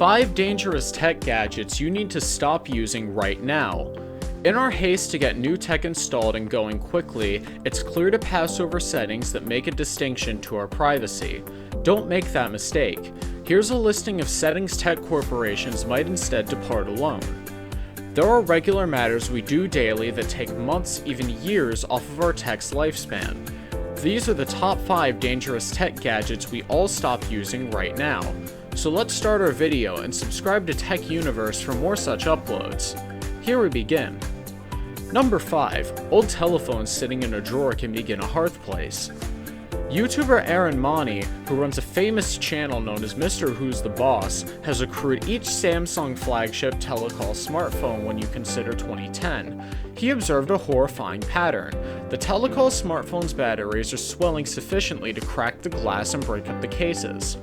5 dangerous tech gadgets you need to stop using right now. In our haste to get new tech installed and going quickly, it's clear to pass over settings that make a distinction to our privacy. Don't make that mistake. Here's a listing of settings tech corporations might instead depart alone. There are regular matters we do daily that take months, even years, off of our tech's lifespan. These are the top 5 dangerous tech gadgets we all stop using right now. So let's start our video and subscribe to TechUniverse for more such uploads. Here we begin. Number 5. Old telephones sitting in a drawer can begin a hearthplace. YouTuber Aaron Money, who runs a famous channel known as Mr. Who's the Boss, has accrued each Samsung flagship telecall smartphone when you consider 2010. He observed a horrifying pattern. The telecall smartphone's batteries are swelling sufficiently to crack the glass and break up the cases.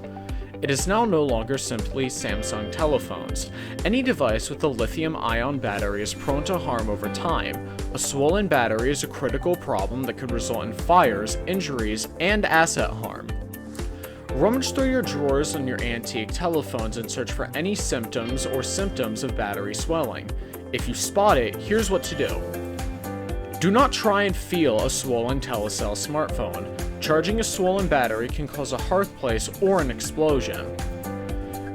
It is now no longer simply Samsung telephones. Any device with a lithium-ion battery is prone to harm over time. A swollen battery is a critical problem that could result in fires, injuries, and asset harm. Rummage through your drawers on your antique telephones and search for any symptoms of battery swelling. If you spot it, here's what to do. Do not try and feel a swollen telecell smartphone. Charging a swollen battery can cause a hearthplace or an explosion.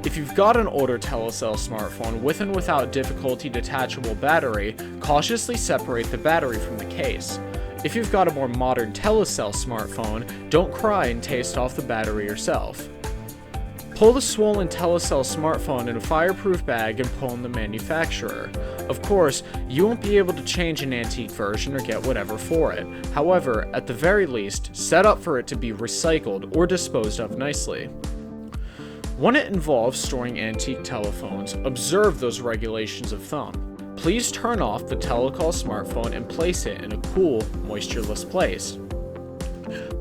If you've got an older telecell smartphone with and without difficulty detachable battery, cautiously separate the battery from the case. If you've got a more modern telecell smartphone, don't cry and taste off the battery yourself. Pull the swollen telecell smartphone in a fireproof bag and pull in the manufacturer. Of course, you won't be able to change an antique version or get whatever for it. However, at the very least, set up for it to be recycled or disposed of nicely. When it involves storing antique telephones, observe those regulations of thumb. Please turn off the telecall smartphone and place it in a cool, moistureless place.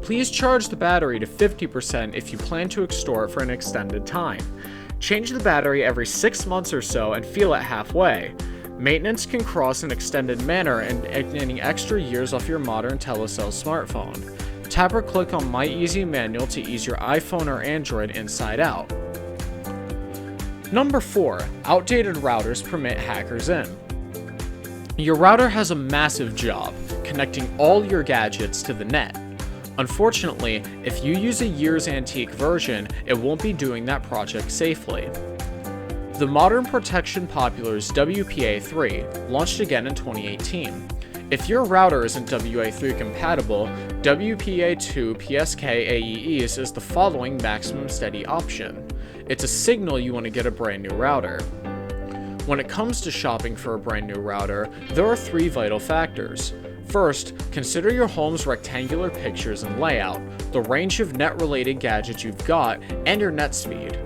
Please charge the battery to 50% if you plan to store it for an extended time. Change the battery every 6 months or so and feel it halfway. Maintenance can cross an extended manner and any extra years off your modern telecell smartphone. Tap or click on My Easy Manual to ease your iPhone or Android inside out. Number 4. Outdated routers permit hackers in. Your router has a massive job, connecting all your gadgets to the net. Unfortunately, if you use a year's antique version, it won't be doing that project safely. The modern protection Popular's WPA3 launched again in 2018. If your router isn't WA3 compatible, WPA2 PSK AEEs is the following maximum steady option. It's a signal you want to get a brand new router. When it comes to shopping for a brand new router, there are 3 vital factors. First, consider your home's rectangular pictures and layout, the range of net-related gadgets you've got, and your net speed.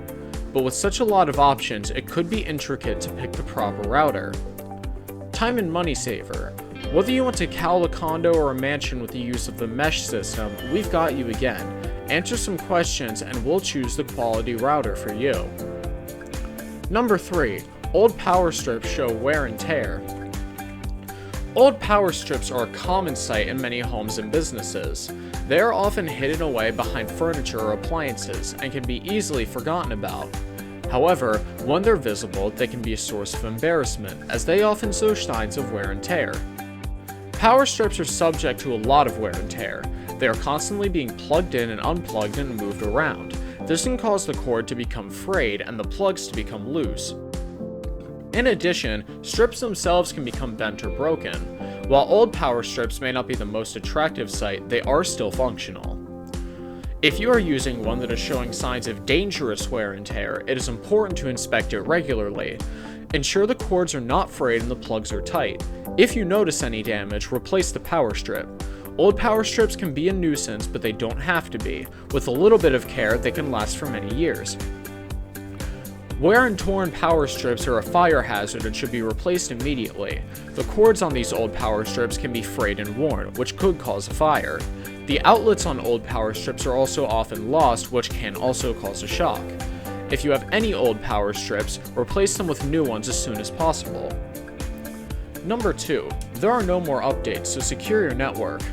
But with such a lot of options, it could be intricate to pick the proper router. Time and money saver. Whether you want to cowl a condo or a mansion with the use of the mesh system, we've got you again. Answer some questions and we'll choose the quality router for you. Number 3. Old power strips show wear and tear. Old power strips are a common sight in many homes and businesses. They are often hidden away behind furniture or appliances and can be easily forgotten about. However, when they're visible, they can be a source of embarrassment, as they often show signs of wear and tear. Power strips are subject to a lot of wear and tear. They are constantly being plugged in and unplugged and moved around. This can cause the cord to become frayed and the plugs to become loose. In addition, strips themselves can become bent or broken. While old power strips may not be the most attractive sight, they are still functional. If you are using one that is showing signs of dangerous wear and tear, it is important to inspect it regularly. Ensure the cords are not frayed and the plugs are tight. If you notice any damage, replace the power strip. Old power strips can be a nuisance, but they don't have to be. With a little bit of care, they can last for many years. Wear and torn power strips are a fire hazard and should be replaced immediately. The cords on these old power strips can be frayed and worn, which could cause a fire. The outlets on old power strips are also often lost, which can also cause a shock. If you have any old power strips, replace them with new ones as soon as possible. Number 2. There are no more updates, so secure your network.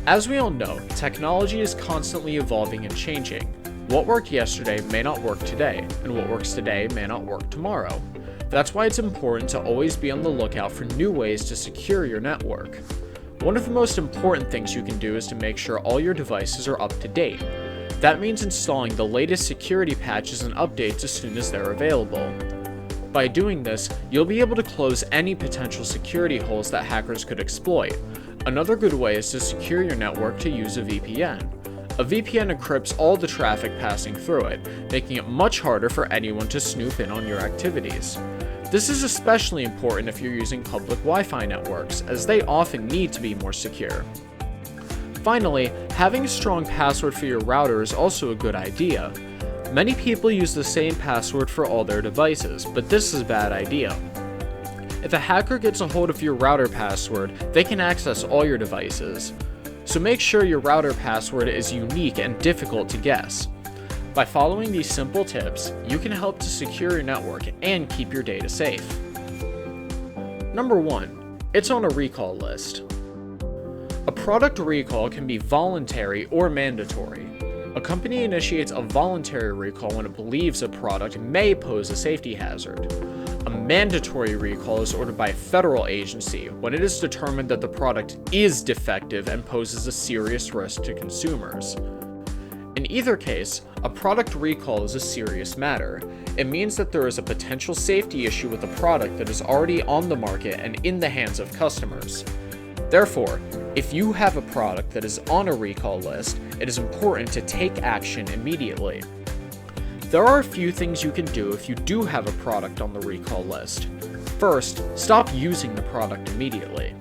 As we all know, technology is constantly evolving and changing. What worked yesterday may not work today, and what works today may not work tomorrow. That's why it's important to always be on the lookout for new ways to secure your network. One of the most important things you can do is to make sure all your devices are up to date. That means installing the latest security patches and updates as soon as they're available. By doing this, you'll be able to close any potential security holes that hackers could exploit. Another good way is to secure your network to use a VPN. A VPN encrypts all the traffic passing through it, making it much harder for anyone to snoop in on your activities. This is especially important if you're using public Wi-Fi networks, as they often need to be more secure. Finally, having a strong password for your router is also a good idea. Many people use the same password for all their devices, but this is a bad idea. If a hacker gets a hold of your router password, they can access all your devices. So make sure your router password is unique and difficult to guess. By following these simple tips, you can help to secure your network and keep your data safe. Number 1. It's on a recall list. A product recall can be voluntary or mandatory. A company initiates a voluntary recall when it believes a product may pose a safety hazard. A mandatory recall is ordered by a federal agency when it is determined that the product is defective and poses a serious risk to consumers. In either case, a product recall is a serious matter. It means that there is a potential safety issue with a product that is already on the market and in the hands of customers. Therefore, if you have a product that is on a recall list, it is important to take action immediately. There are a few things you can do if you do have a product on the recall list. First, stop using the product immediately.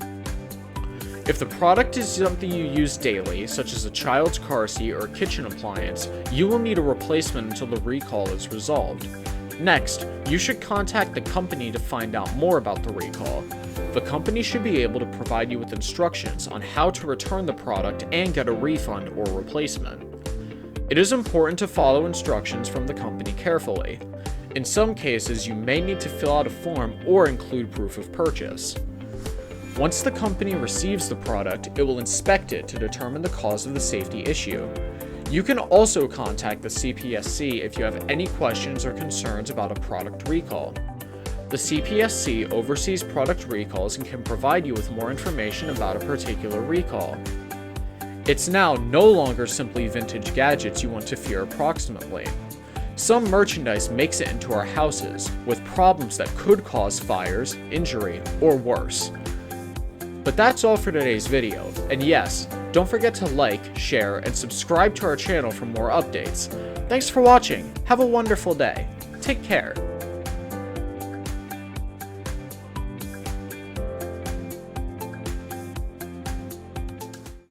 If the product is something you use daily, such as a child's car seat or a kitchen appliance, you will need a replacement until the recall is resolved. Next, you should contact the company to find out more about the recall. The company should be able to provide you with instructions on how to return the product and get a refund or replacement. It is important to follow instructions from the company carefully. In some cases, you may need to fill out a form or include proof of purchase. Once the company receives the product, it will inspect it to determine the cause of the safety issue. You can also contact the CPSC if you have any questions or concerns about a product recall. The CPSC oversees product recalls and can provide you with more information about a particular recall. It's now no longer simply vintage gadgets you want to fear approximately. Some merchandise makes it into our houses, with problems that could cause fires, injury, or worse. But that's all for today's video, and yes, don't forget to like, share, and subscribe to our channel for more updates. Thanks for watching, have a wonderful day, take care.